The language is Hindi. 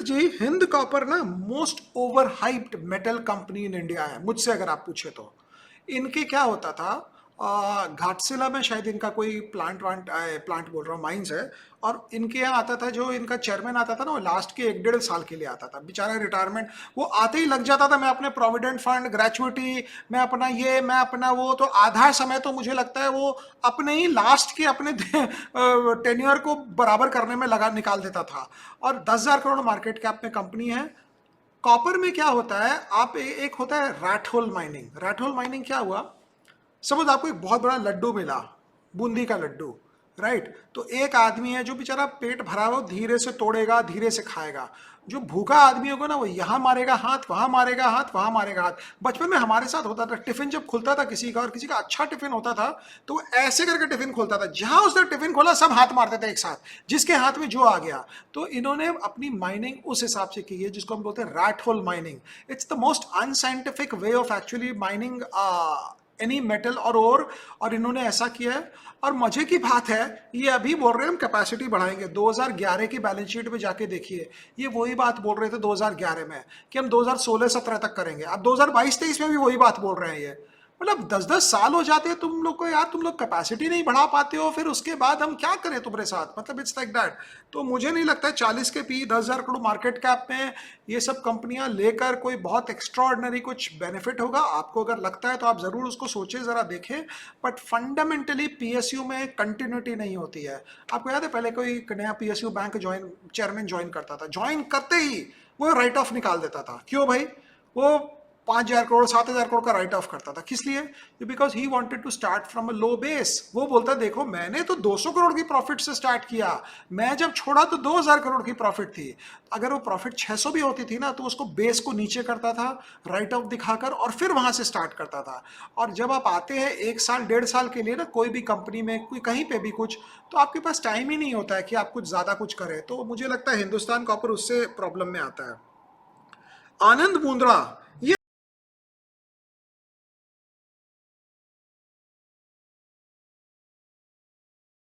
जी, हिंद कॉपर ना most over hyped metal company in India है, मुझसे अगर आप पूछे तो। इनके क्या होता था, घाटशिला में शायद इनका कोई प्लांट बोल रहा हूँ, माइंस है। और इनके यहाँ आता था, जो इनका चेयरमैन आता था ना, वो लास्ट के 1 डेढ़ साल के लिए आता था, बेचारा रिटायरमेंट वो आते ही लग जाता था। मैं अपने प्रोविडेंट फंड, ग्रेचुइटी, मैं अपना ये, मैं अपना वो, तो आधा समय तो मुझे लगता है वो अपने ही लास्ट के अपने टेन्योर को बराबर करने में लगा निकाल देता था। और 10,000 करोड़ मार्केट कैप में कंपनी है। कॉपर में क्या होता है, एक होता है rat hole mining. Rat hole mining क्या हुआ, सपोज आपको एक बहुत बड़ा लड्डू मिला, बूंदी का लड्डू, राइट। तो एक आदमी है जो बेचारा पेट भरा हो, धीरे से तोड़ेगा, धीरे से खाएगा। जो भूखा आदमी होगा ना, वो यहाँ मारेगा हाथ, वहां मारेगा हाथ, वहां मारेगा हाथ। बचपन में हमारे साथ होता था, टिफिन जब खुलता था किसी का, और किसी का अच्छा टिफिन होता था, तो वो ऐसे करके टिफिन खोलता था, जहां उसने टिफिन खोला सब हाथ मारते थे एक साथ, जिसके हाथ में जो आ गया। तो इन्होंने अपनी माइनिंग उस हिसाब से की है, जिसको हम बोलते हैं rat hole mining. It's the most unscientific way of actually mining any metal और ओर। और इन्होंने ऐसा किया है। और मजे की बात है, ये अभी बोल रहे हैं हम कैपेसिटी बढ़ाएंगे। 2011 की बैलेंस शीट में जाके देखिए, ये वही बात बोल रहे थे 2011 में कि हम 2016-17 तक करेंगे। अब 2022-23 में भी वही बात बोल रहे हैं ये। मतलब 10-10 साल हो जाते हैं तुम लोग को यार, तुम लोग कैपेसिटी नहीं बढ़ा पाते हो, फिर उसके बाद हम क्या करें तुम्हारे साथ, मतलब इट्स लाइक दैट। तो मुझे नहीं लगता है 40 के पी 10,000 करोड़ मार्केट कैप में ये सब कंपनियां लेकर कोई बहुत एक्स्ट्रॉर्डनरी कुछ बेनिफिट होगा। आपको अगर लगता है तो आप जरूर उसको सोचें, जरा देखें। बट फंडामेंटली पीएसयू में कंटिन्यूटी नहीं होती है। आपको याद है पहले कोई नया पीएसयू बैंक चेयरमैन ज्वाइन करता था, ज्वाइन करते ही वो राइट ऑफ निकाल देता था। क्यों भाई, वो 5,000 करोड़ 7,000 करोड़ का राइट ऑफ करता था, किस लिए? Because he wanted to start from a low base. वो बोलता देखो मैंने तो 200 करोड़ की प्रॉफिट से स्टार्ट किया, मैं जब छोड़ा तो 2,000 करोड़ की प्रॉफिट थी। अगर वो प्रॉफिट 600 भी होती थी ना, तो उसको बेस को नीचे करता था, राइट ऑफ दिखाकर, और फिर वहां से स्टार्ट करता था। और जब आप आते हैं 1 साल 1.5 साल के लिए ना, कोई भी कंपनी में, कोई कहीं पे भी कुछ, तो आपके पास टाइम ही नहीं होता है कि आप कुछ ज्यादा कुछ करें। तो मुझे लगता है हिंदुस्तान कॉपर उससे प्रॉब्लम में आता है। आनंद मुंद्रा,